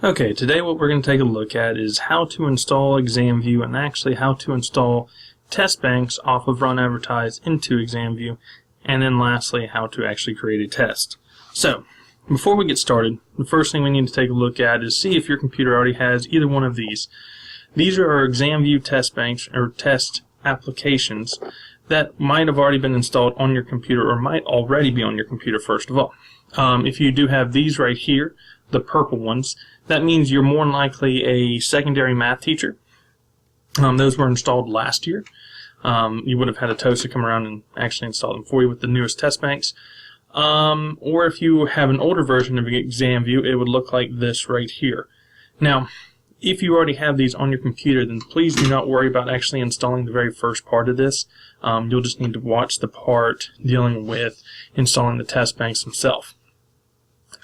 Okay, today what we're going to take a look at is how to install Examview and actually how to install test banks off of Run Advertise into Examview, and then lastly how to actually create a test. So, before we get started, the first thing we need to take a look at is see if your computer already has either one of these. These are our Examview test banks or test applications that might have already been installed on your computer or might already be on your computer first of all. If you do have these right here, the purple ones, that means you're more than likely a secondary math teacher. Those were installed last year. You would have had a TOSA come around and actually install them for you with the newest test banks. Or if you have an older version of Examview, it would look like this right here. Now, if you already have these on your computer, then please do not worry about actually installing the very first part of this. You'll just need to watch the part dealing with installing the test banks themselves.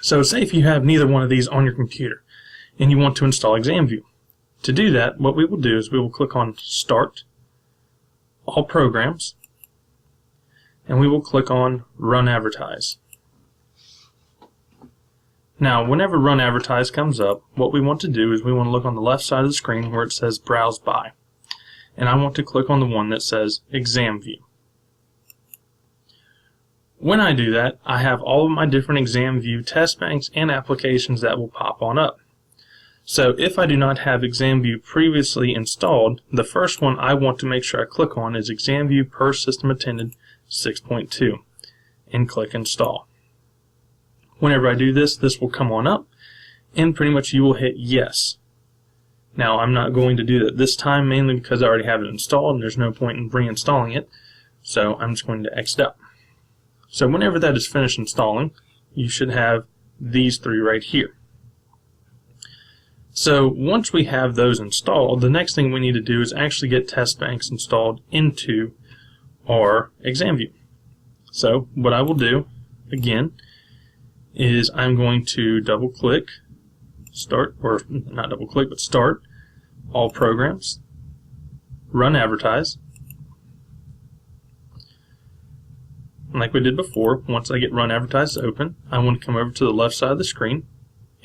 So say if you have neither one of these on your computer and you want to install Examview. To do that, what we will do is we will click on Start, All Programs, and we will click on Run Advertise. Now, whenever Run Advertise comes up, what we want to do is we want to look on the left side of the screen where it says Browse By. And I want to click on the one that says Examview. When I do that, I have all of my different Examview test banks and applications that will pop on up. So if I do not have Examview previously installed, the first one I want to make sure I click on is Examview Per System Attended 6.2 and click Install. Whenever I do this, this will come on up and pretty much you will hit Yes. Now I'm not going to do that this time mainly because I already have it installed and there's no point in reinstalling it, so I'm just going to exit out. So whenever that is finished installing, you should have these three right here. So once we have those installed, the next thing we need to do is actually get test banks installed into our Examview. So what I will do, again, is I'm going to double click, start, or not double click, but start, All Programs, Run Advertise. Like we did before, once I get Run Advertise open, I want to come over to the left side of the screen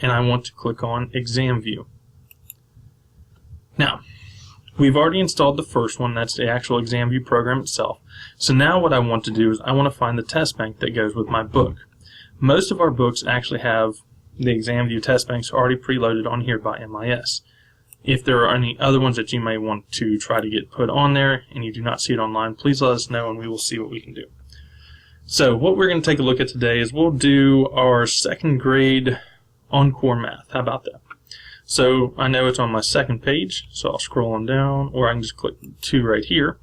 and I want to click on Examview. Now, we've already installed the first one, that's the actual Examview program itself. So now what I want to do is I want to find the test bank that goes with my book. Most of our books actually have the Examview test banks already preloaded on here by MIS. If there are any other ones that you may want to try to get put on there and you do not see it online, please let us know and we will see what we can do. So what we're going to take a look at today is we'll do our second grade Encore Math. How about that? So I know it's on my second page, so I'll scroll on down, or I can just click 2 right here,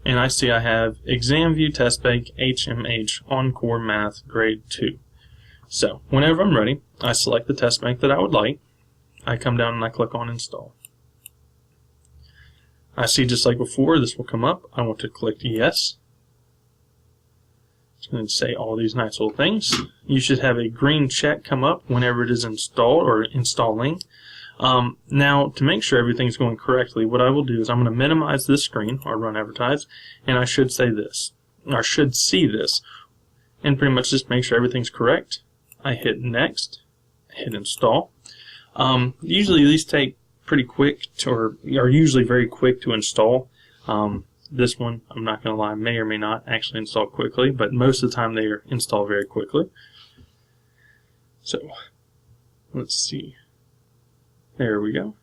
and I see I have Examview Test Bank HMH Encore Math Grade 2. So whenever I'm ready, I select the test bank that I would like. I come down and I click on Install. I see just like before, this will come up. I want to click Yes. It's going to say all these nice little things. You should have a green check come up whenever it is installed or installing. Now, to make sure everything's going correctly, what I will do is I'm going to minimize this screen, or Run Advertise, and I should say this, or should see this, and pretty much just make sure everything's correct. I hit Next, hit Install. Usually these take pretty quick, or are usually very quick to install. This one, I'm not going to lie, may or may not actually install quickly, but most of the time they are installed very quickly. So, let's see. There we go.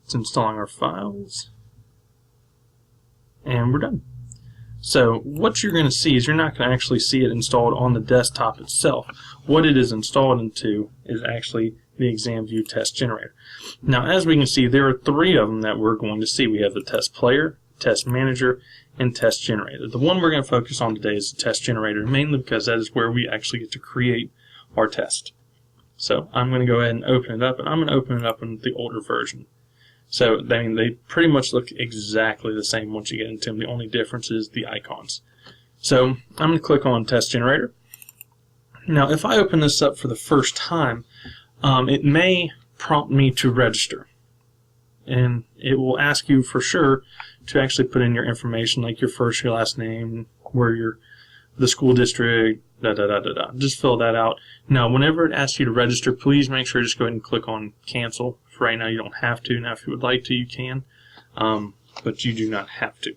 It's installing our files. And we're done. So, what you're going to see is you're not going to actually see it installed on the desktop itself. What it is installed into is actually the Examview test generator. Now, as we can see, there are 3 of them that we're going to see. We have the test player, test manager, and test generator. The one we're going to focus on today is the test generator, mainly because that is where we actually get to create our test. So I'm going to go ahead and open it up, and I'm going to open it up in the older version. So they pretty much look exactly the same once you get into them. The only difference is the icons. So I'm going to click on test generator. Now, if I open this up for the first time, it may prompt me to register, and it will ask you for sure to actually put in your information like your first, your last name, where the school district, Just fill that out. Now, whenever it asks you to register, please make sure to just go ahead and click on cancel. For right now, you don't have to. Now, if you would like to, you can, but you do not have to.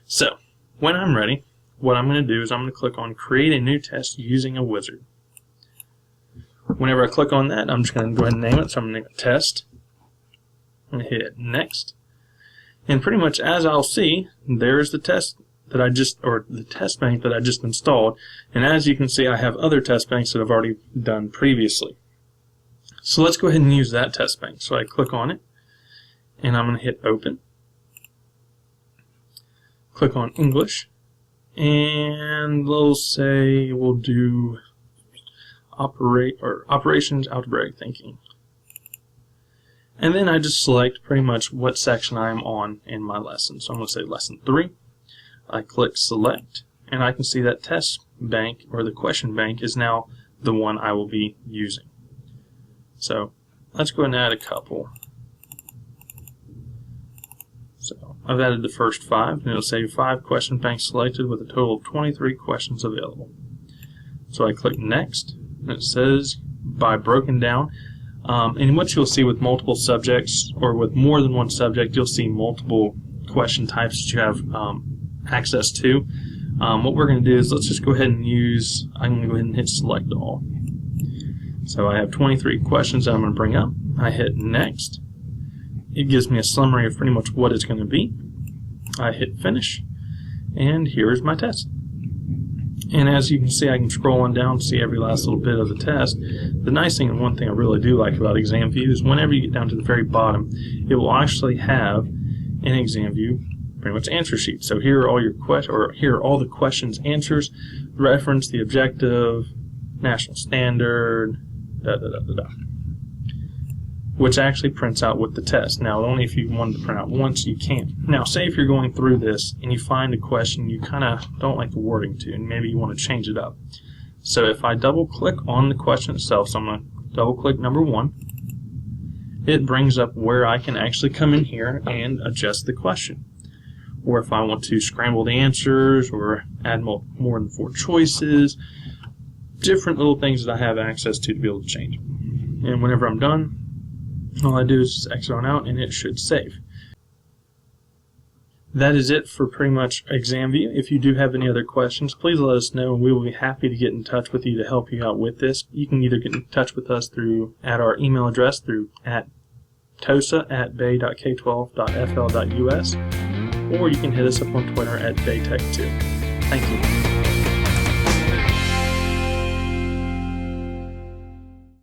So, when I'm ready, what I'm going to do is I'm going to click on create a new test using a wizard. Whenever I click on that, I'm just going to go ahead and name it. So I'm going to name it test. I'm going to hit next. And pretty much as I'll see, there's the test that the test bank that I just installed. And as you can see, I have other test banks that I've already done previously. So let's go ahead and use that test bank. So I click on it, and I'm going to hit open. Click on English, and we'll say we'll do operations algebraic thinking. And then I just select pretty much what section I'm on in my lesson. So I'm going to say lesson 3. I click select, and I can see that test bank, or the question bank, is now the one I will be using. So let's go ahead and add a couple. So I've added the first 5, and it'll say 5 question banks selected with a total of 23 questions available. So I click next, and it says by broken down. And what you'll see with multiple subjects, or with more than one subject, you'll see multiple question types that you have access to. What we're going to do is let's just go ahead and I'm going to go ahead and hit select all. So I have 23 questions that I'm going to bring up. I hit next. It gives me a summary of pretty much what it's going to be. I hit finish, and here's my test. And as you can see, I can scroll on down to see every last little bit of the test. The nice thing, and one thing I really do like about Examview, is whenever you get down to the very bottom, it will actually have in Examview pretty much answer sheet. So here are all your here are all the questions answers, reference, the objective, national standard, which actually prints out with the test. Now, only if you wanted to print out once, you can't. Now, say if you're going through this and you find a question you kind of don't like the wording to, and maybe you want to change it up. So if I double-click on the question itself, so I'm going to double-click number 1, it brings up where I can actually come in here and adjust the question. Or if I want to scramble the answers or add more than 4 choices, different little things that I have access to be able to change. And whenever I'm done, all I do is just exit on out, and it should save. That is it for pretty much Examview. If you do have any other questions, please let us know, and we will be happy to get in touch with you to help you out with this. You can either get in touch with us at our email address at tosa@bay.k12.fl.us, or you can hit us up on Twitter at baytech2. Thank you.